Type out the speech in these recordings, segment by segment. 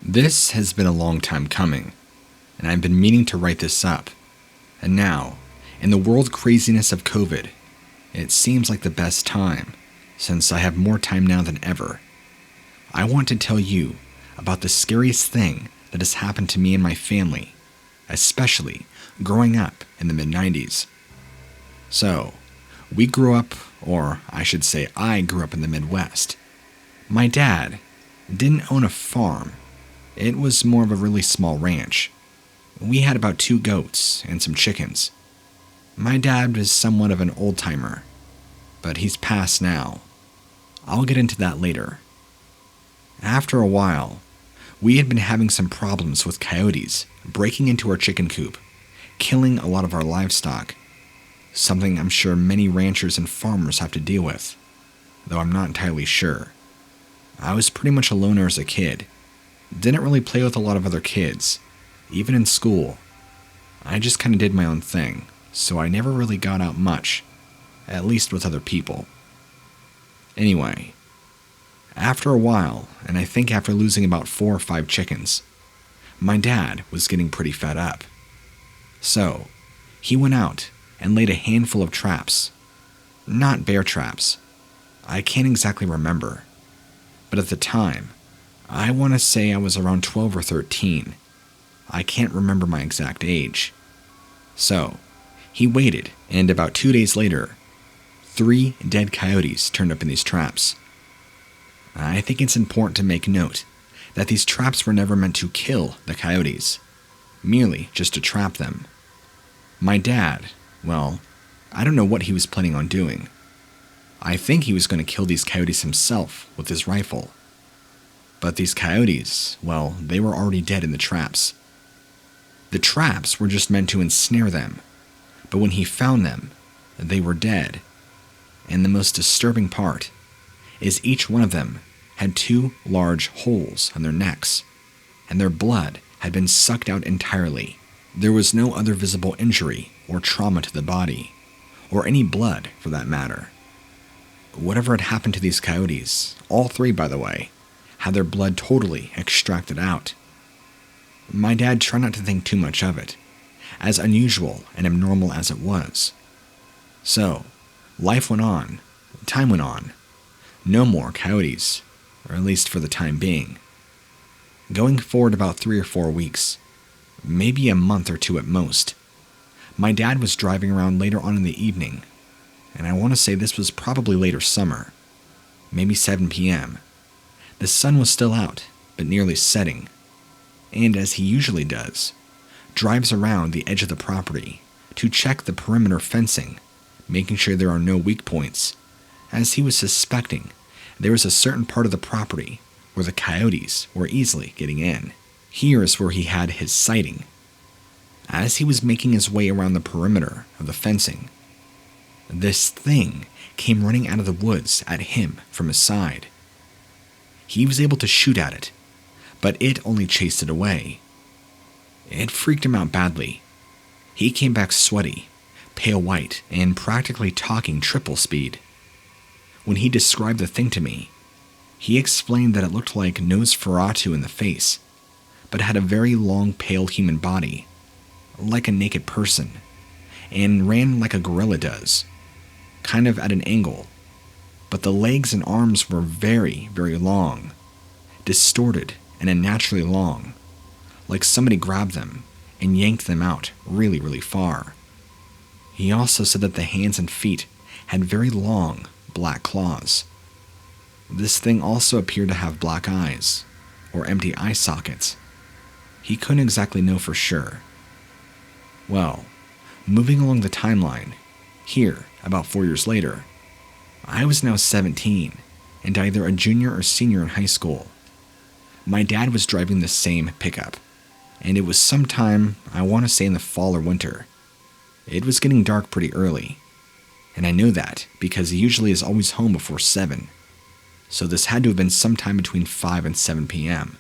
This has been a long time coming, and I've been meaning to write this up. And now, in the world craziness of COVID, it seems like the best time, since I have more time now than ever. I want to tell you about the scariest thing that has happened to me and my family, especially growing up in the mid-90s. So, we grew up, or I should say I grew up in the Midwest. My dad didn't own a farm. It was more of a really small ranch. We had about 2 goats and some chickens. My dad was somewhat of an old-timer, but he's passed now. I'll get into that later. After a while, we had been having some problems with coyotes breaking into our chicken coop, killing a lot of our livestock, something I'm sure many ranchers and farmers have to deal with, though I'm not entirely sure. I was pretty much a loner as a kid. Didn't really play with a lot of other kids, even in school. I just kind of did my own thing, so I never really got out much, at least with other people. Anyway, after a while, and I think after losing about 4 or 5 chickens, my dad was getting pretty fed up. So, he went out and laid a handful of traps. Not bear traps. I can't exactly remember. But at the time, I want to say I was around 12 or 13. I can't remember my exact age. So, he waited, and about 2 days later, 3 dead coyotes turned up in these traps. I think it's important to make note that these traps were never meant to kill the coyotes, merely just to trap them. My dad, well, I don't know what he was planning on doing. I think he was going to kill these coyotes himself with his rifle. But these coyotes, well, they were already dead in the traps. The traps were just meant to ensnare them, but when he found them, they were dead. And the most disturbing part is each one of them had 2 large holes on their necks, and their blood had been sucked out entirely. There was no other visible injury or trauma to the body, or any blood for that matter. Whatever had happened to these coyotes, all 3 by the way, had their blood totally extracted out. My dad tried not to think too much of it, as unusual and abnormal as it was. So, life went on, time went on. No more coyotes, or at least for the time being. Going forward about 3 or 4 weeks, maybe a month or 2 at most, my dad was driving around later on in the evening, and I want to say this was probably later summer, maybe 7 p.m. The sun was still out, but nearly setting, and as he usually does, drives around the edge of the property to check the perimeter fencing, making sure there are no weak points, as he was suspecting there was a certain part of the property where the coyotes were easily getting in. Here is where he had his sighting. As he was making his way around the perimeter of the fencing, this thing came running out of the woods at him from his side. He was able to shoot at it, but it only chased it away. It freaked him out badly. He came back sweaty, pale white, and practically talking triple speed. When he described the thing to me, he explained that it looked like Nosferatu in the face, but had a very long, pale human body, like a naked person, and ran like a gorilla does, kind of at an angle, but the legs and arms were very, very long, distorted and unnaturally long, like somebody grabbed them and yanked them out really, really far. He also said that the hands and feet had very long, black claws. This thing also appeared to have black eyes, or empty eye sockets. He couldn't exactly know for sure. Well, moving along the timeline, here, about 4 years later, I was now 17, and either a junior or senior in high school. My dad was driving the same pickup, and it was sometime, I want to say in the fall or winter. It was getting dark pretty early, and I know that because he usually is always home before 7, so this had to have been sometime between 5 and 7 p.m.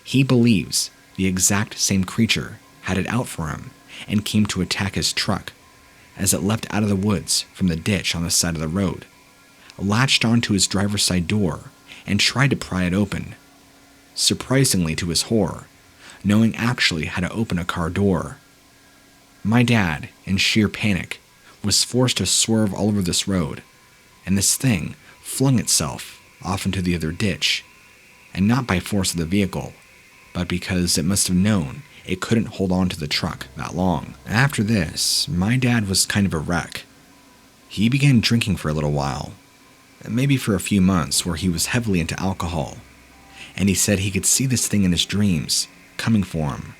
He believes the exact same creature had it out for him and came to attack his truck as it leapt out of the woods from the ditch on the side of the road, latched onto his driver's side door, and tried to pry it open. surprisingly to his horror, knowing actually how to open a car door. My dad, in sheer panic, was forced to swerve all over this road, and this thing flung itself off into the other ditch, and not by force of the vehicle, but because it must have known it couldn't hold on to the truck that long. After this, my dad was kind of a wreck. He began drinking for a little while, maybe for a few months, where he was heavily into alcohol, and he said he could see this thing in his dreams, coming for him.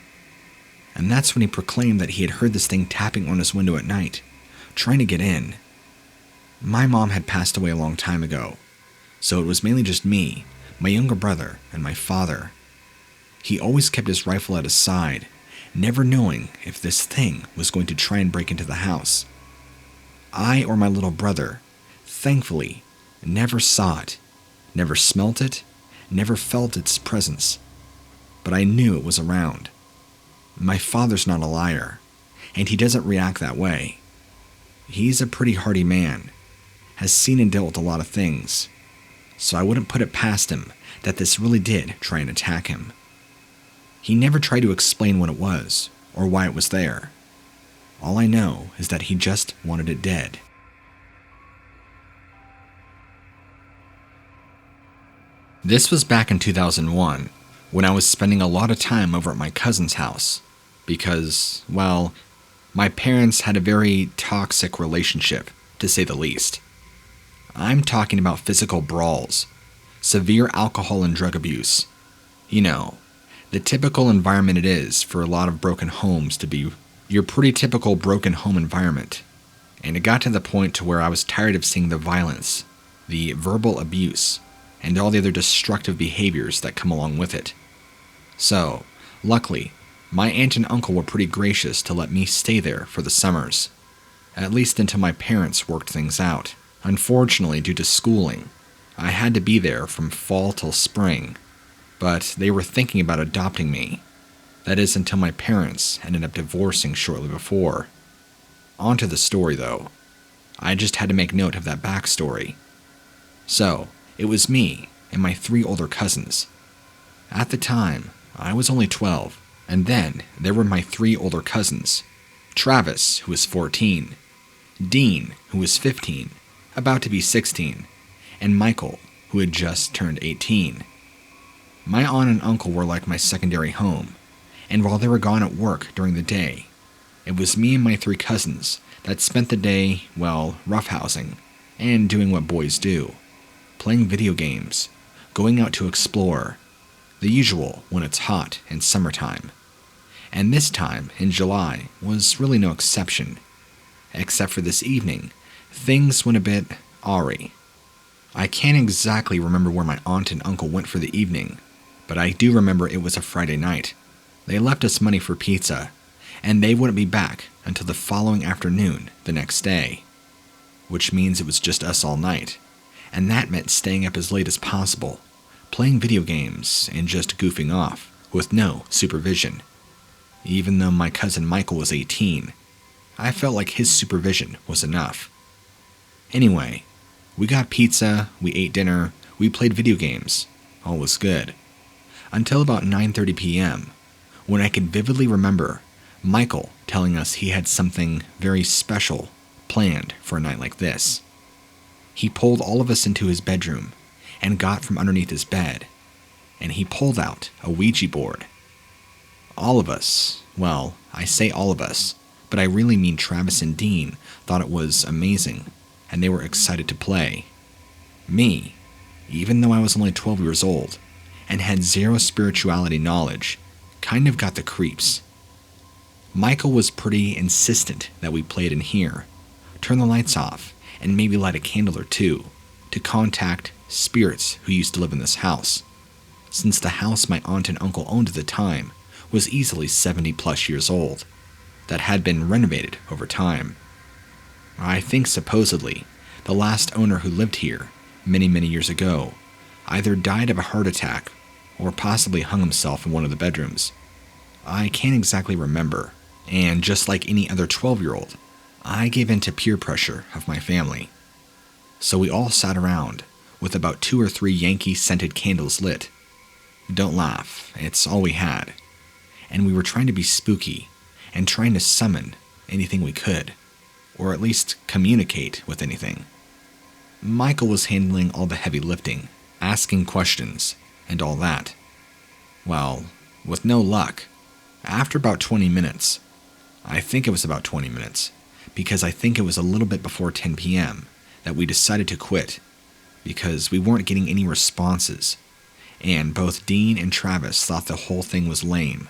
And that's when he proclaimed that he had heard this thing tapping on his window at night, trying to get in. My mom had passed away a long time ago, so it was mainly just me, my younger brother, and my father. He always kept his rifle at his side, never knowing if this thing was going to try and break into the house. I or my little brother, thankfully, never saw it, never smelt it, never felt its presence, but I knew it was around. My father's not a liar, and he doesn't react that way. He's a pretty hardy man, has seen and dealt with a lot of things, so I wouldn't put it past him that this really did try and attack him. He never tried to explain what it was, or why it was there. All I know is that he just wanted it dead. This was back in 2001, when I was spending a lot of time over at my cousin's house, because, well, my parents had a very toxic relationship, to say the least. I'm talking about physical brawls, severe alcohol and drug abuse. You know, the typical environment it is for a lot of broken homes to be your pretty typical broken home environment. And it got to the point to where I was tired of seeing the violence, the verbal abuse, and all the other destructive behaviors that come along with it. So, luckily, my aunt and uncle were pretty gracious to let me stay there for the summers, at least until my parents worked things out. Unfortunately, due to schooling, I had to be there from fall till spring, but they were thinking about adopting me. That is, until my parents ended up divorcing shortly before. On to the story, though. I just had to make note of that backstory. So, it was me and my 3 older cousins. At the time, I was only 12, and then there were my 3 older cousins. Travis, who was 14, Dean, who was 15, about to be 16, and Michael, who had just turned 18. My aunt and uncle were like my secondary home, and while they were gone at work during the day, it was me and my 3 cousins that spent the day, well, roughhousing, and doing what boys do. Playing video games, going out to explore, the usual when it's hot and summertime. And this time, in July, was really no exception. Except for this evening, things went a bit awry. I can't exactly remember where my aunt and uncle went for the evening, but I do remember it was a Friday night. They left us money for pizza, and they wouldn't be back until the following afternoon the next day, which means it was just us all night, and that meant staying up as late as possible, playing video games and just goofing off with no supervision. Even though my cousin Michael was 18, I felt like his supervision was enough. Anyway, we got pizza, we ate dinner, we played video games. All was good. Until about 9:30 p.m., when I could vividly remember Michael telling us he had something very special planned for a night like this. He pulled all of us into his bedroom and got from underneath his bed, and he pulled out a Ouija board. All of us, well, I say all of us, but I really mean Travis and Dean, thought it was amazing, and they were excited to play. Me, even though I was only 12 years old and had zero spirituality knowledge, kind of got the creeps. Michael was pretty insistent that we played in here, turn the lights off, and maybe light a candle or two to contact spirits who used to live in this house, since the house my aunt and uncle owned at the time was easily 70 plus years old, that had been renovated over time. I think supposedly the last owner who lived here many years ago either died of a heart attack or possibly hung himself in one of the bedrooms. I can't exactly remember, and just like any other 12-year-old, I gave in to peer pressure of my family. So we all sat around with about 2 or 3 Yankee-scented candles lit. Don't laugh, it's all we had. And we were trying to be spooky and trying to summon anything we could, or at least communicate with anything. Michael was handling all the heavy lifting, asking questions, and all that. Well, with no luck, after about 20 minutes, I think it was about 20 minutes, because I think it was a little bit before 10 p.m. that we decided to quit, because we weren't getting any responses, and both Dean and Travis thought the whole thing was lame,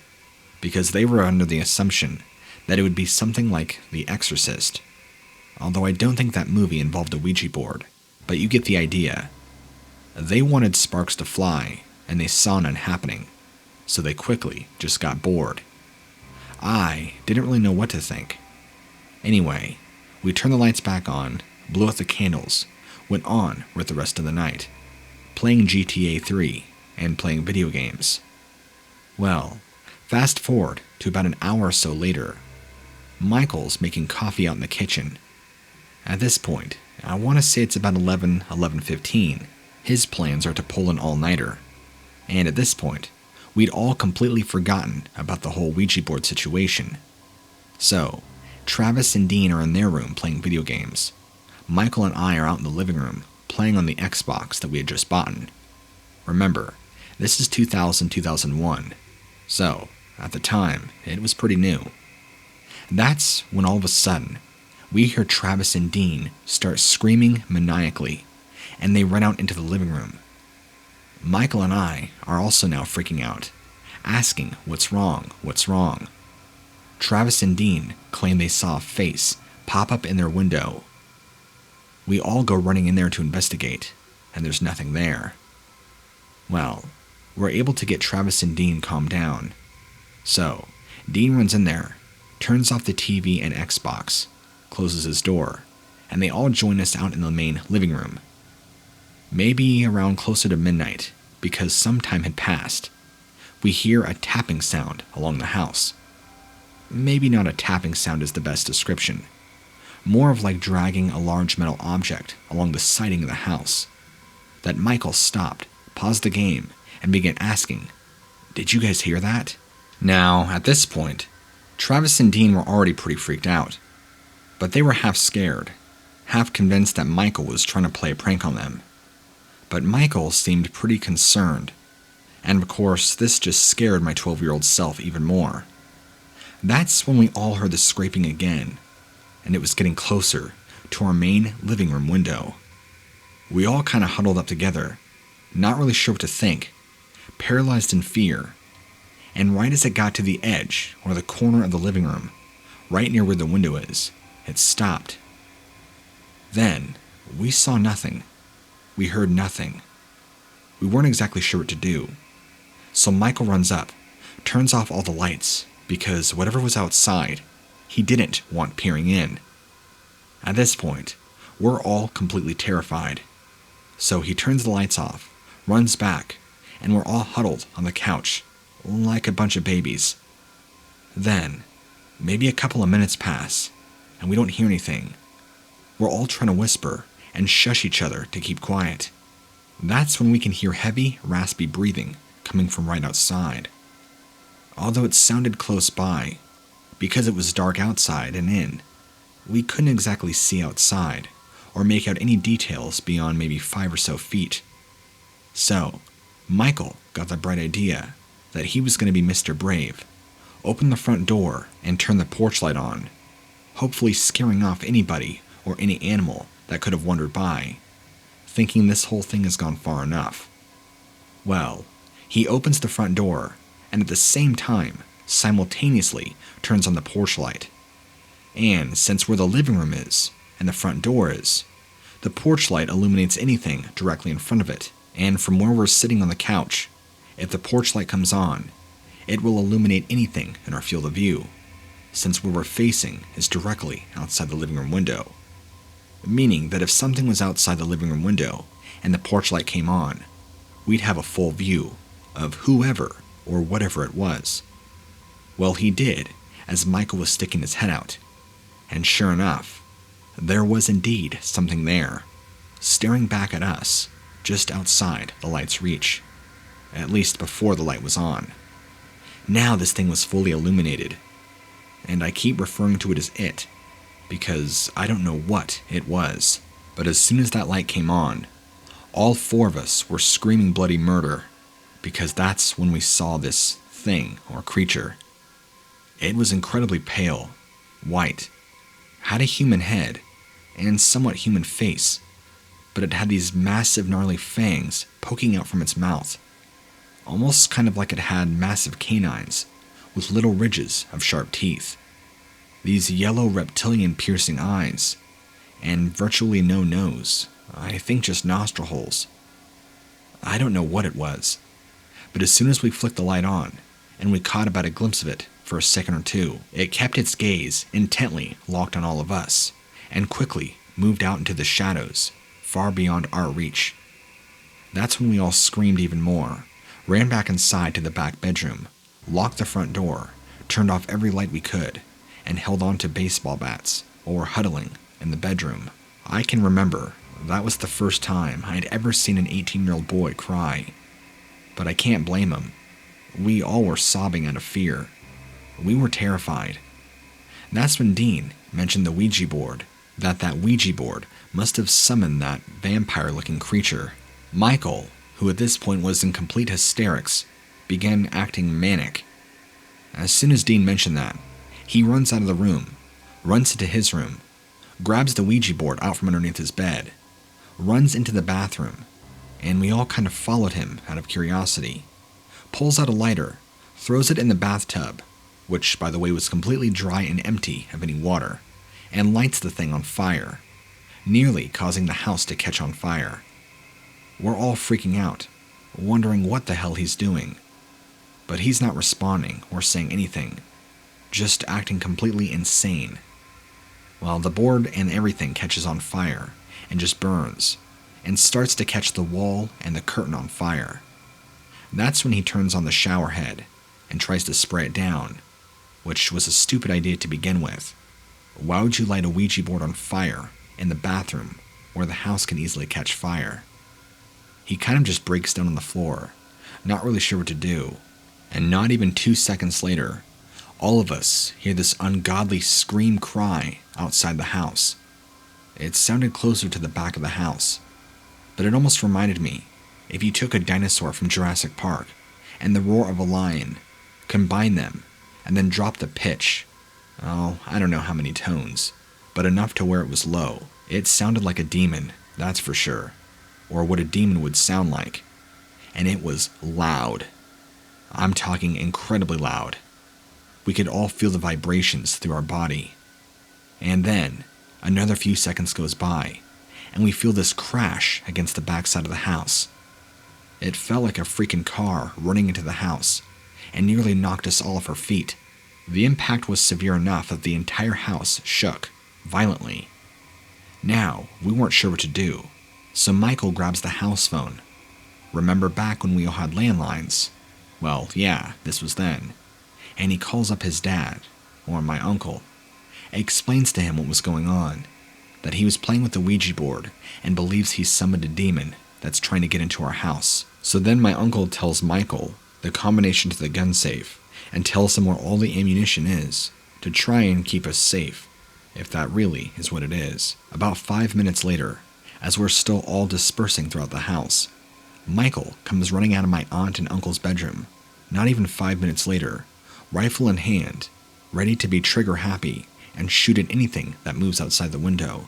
because they were under the assumption that it would be something like The Exorcist, although I don't think that movie involved a Ouija board, but you get the idea. They wanted sparks to fly, and they saw none happening, so they quickly just got bored. I didn't really know what to think. Anyway, we turned the lights back on, blew out the candles, went on with the rest of the night, playing GTA 3 and playing video games. Well, fast forward to about an hour or so later. Michael's making coffee out in the kitchen. At this point, I want to say it's about 11:15. His plans are to pull an all-nighter. And at this point, we'd all completely forgotten about the whole Ouija board situation. So, Travis and Dean are in their room playing video games. Michael and I are out in the living room playing on the Xbox that we had just bought. Remember, this is 2000-2001, so at the time, it was pretty new. That's when all of a sudden, we hear Travis and Dean start screaming maniacally, and they run out into the living room. Michael and I are also now freaking out, asking what's wrong. Travis and Dean claim they saw a face pop up in their window. We all go running in there to investigate, and there's nothing there. Well, we're able to get Travis and Dean calmed down. So, Dean runs in there, turns off the TV and Xbox, closes his door, and they all join us out in the main living room. Maybe around closer to midnight, because some time had passed, we hear a tapping sound along the house. Maybe not a tapping sound is the best description. More of like dragging a large metal object along the siding of the house. That Michael stopped, paused the game, and began asking, "Did you guys hear that?" Now, at this point, Travis and Dean were already pretty freaked out. But they were half scared, half convinced that Michael was trying to play a prank on them. But Michael seemed pretty concerned, and of course this just scared my 12-year-old self even more. That's when we all heard the scraping again, and it was getting closer to our main living room window. We all kind of huddled up together, not really sure what to think, paralyzed in fear, and right as it got to the edge or the corner of the living room, right near where the window is, it stopped. Then, we saw nothing. We heard nothing. We weren't exactly sure what to do. So Michael runs up, turns off all the lights, because whatever was outside, he didn't want peering in. At this point, we're all completely terrified. So he turns the lights off, runs back, and we're all huddled on the couch, like a bunch of babies. Then, maybe a couple of minutes pass, and we don't hear anything. We're all trying to whisper and shush each other to keep quiet. That's when we can hear heavy, raspy breathing coming from right outside. Although it sounded close by, because it was dark outside and in, we couldn't exactly see outside or make out any details beyond maybe 5 or so feet. So, Michael got the bright idea that he was going to be Mr. Brave, open the front door and turn the porch light on, hopefully scaring off anybody or any animal that could have wandered by, thinking this whole thing has gone far enough. Well, he opens the front door and at the same time, simultaneously turns on the porch light. And since where the living room is and the front door is, the porch light illuminates anything directly in front of it, and from where we're sitting on the couch, if the porch light comes on, it will illuminate anything in our field of view, since where we're facing is directly outside the living room window. Meaning that if something was outside the living room window and the porch light came on, we'd have a full view of whoever or whatever it was. Well, he did, as Michael was sticking his head out, and sure enough, there was indeed something there, staring back at us, just outside the light's reach. at least before the light was on. Now this thing was fully illuminated, and I keep referring to it as it, because I don't know what it was. But as soon as that light came on, all four of us were screaming bloody murder, because that's when we saw this thing or creature. It was incredibly pale, white, had a human head, and somewhat human face, but it had these massive gnarly fangs poking out from its mouth, almost kind of like it had massive canines with little ridges of sharp teeth, these yellow reptilian piercing eyes, and virtually no nose. I think just nostril holes. I don't know what it was, but as soon as we flicked the light on, and we caught about a glimpse of it for a second or two, it kept its gaze intently locked on all of us, and quickly moved out into the shadows, far beyond our reach. That's when we all screamed even more, ran back inside to the back bedroom, locked the front door, turned off every light we could, and held on to baseball bats, or huddling in the bedroom. I can remember that was the first time I had ever seen an 18-year-old boy cry. But I can't blame him. We all were sobbing out of fear. We were terrified. That's when Dean mentioned the Ouija board, that Ouija board must have summoned that vampire-looking creature. Michael, who at this point was in complete hysterics, began acting manic. As soon as Dean mentioned that, he runs out of the room, runs into his room, grabs the Ouija board out from underneath his bed, runs into the bathroom, and we all kind of followed him out of curiosity, pulls out a lighter, throws it in the bathtub, which by the way was completely dry and empty of any water, and lights the thing on fire, nearly causing the house to catch on fire. We're all freaking out, wondering what the hell he's doing, but he's not responding or saying anything, just acting completely insane. Well, the board and everything catches on fire and just burns, and starts to catch the wall and the curtain on fire. That's when he turns on the shower head and tries to spray it down, which was a stupid idea to begin with. Why would you light a Ouija board on fire in the bathroom where the house can easily catch fire? He kind of just breaks down on the floor, not really sure what to do, and not even 2 seconds later, all of us hear this ungodly scream cry outside the house. It sounded closer to the back of the house, but it almost reminded me if you took a dinosaur from Jurassic Park and the roar of a lion, combined them, and then dropped the pitch. Oh, I don't know how many tones, but enough to where it was low. It sounded like a demon, that's for sure, or what a demon would sound like. And it was loud. I'm talking incredibly loud. We could all feel the vibrations through our body. And then, another few seconds goes by, and we feel this crash against the backside of the house. It felt like a freaking car running into the house, and nearly knocked us all off our feet. The impact was severe enough that the entire house shook, violently. Now, we weren't sure what to do, so Michael grabs the house phone. Remember back when we all had landlines? Well, yeah, this was then. And he calls up his dad, or my uncle, explains to him what was going on, that he was playing with the Ouija board and believes he summoned a demon that's trying to get into our house. So then my uncle tells Michael the combination to the gun safe and tells him where all the ammunition is to try and keep us safe, if that really is what it is. About 5 minutes later, as we're still all dispersing throughout the house, Michael comes running out of my aunt and uncle's bedroom, not even 5 minutes later, rifle in hand, ready to be trigger happy and shoot at anything that moves outside the window.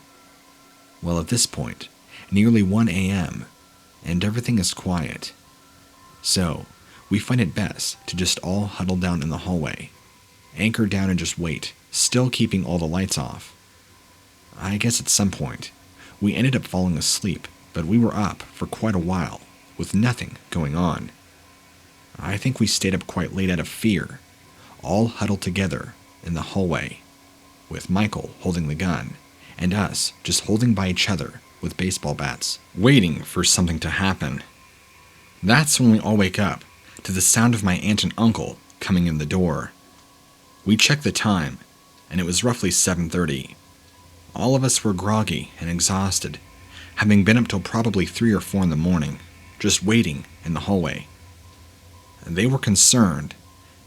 Well, at this point, nearly 1 a.m., and everything is quiet. So, we find it best to just all huddle down in the hallway, anchor down and just wait, still keeping all the lights off. I guess at some point, we ended up falling asleep, but we were up for quite a while, with nothing going on. I think we stayed up quite late out of fear, all huddled together in the hallway, with Michael holding the gun, and us just holding by each other with baseball bats, waiting for something to happen. That's when we all wake up to the sound of my aunt and uncle coming in the door. We checked the time, and it was roughly 7:30. All of us were groggy and exhausted, having been up till probably 3 or 4 in the morning, just waiting in the hallway. They were concerned,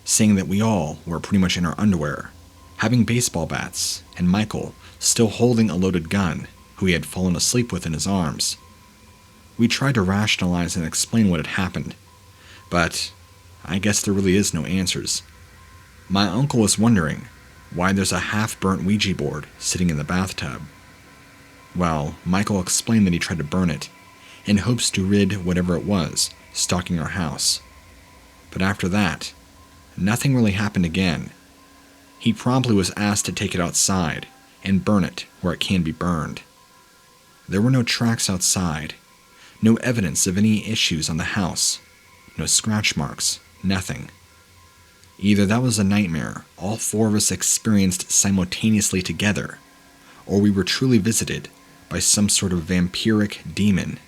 saying that we all were pretty much in our underwear, having baseball bats, and Michael still holding a loaded gun, who he had fallen asleep with in his arms. We tried to rationalize and explain what had happened, but I guess there really is no answers. My uncle was wondering why there's a half-burnt Ouija board sitting in the bathtub. Well, Michael explained that he tried to burn it, in hopes to rid whatever it was stalking our house. But after that, nothing really happened again. He promptly was asked to take it outside and burn it where it can be burned. There were no tracks outside, no evidence of any issues on the house, no scratch marks, nothing. Either that was a nightmare all four of us experienced simultaneously together, or we were truly visited by some sort of vampiric demon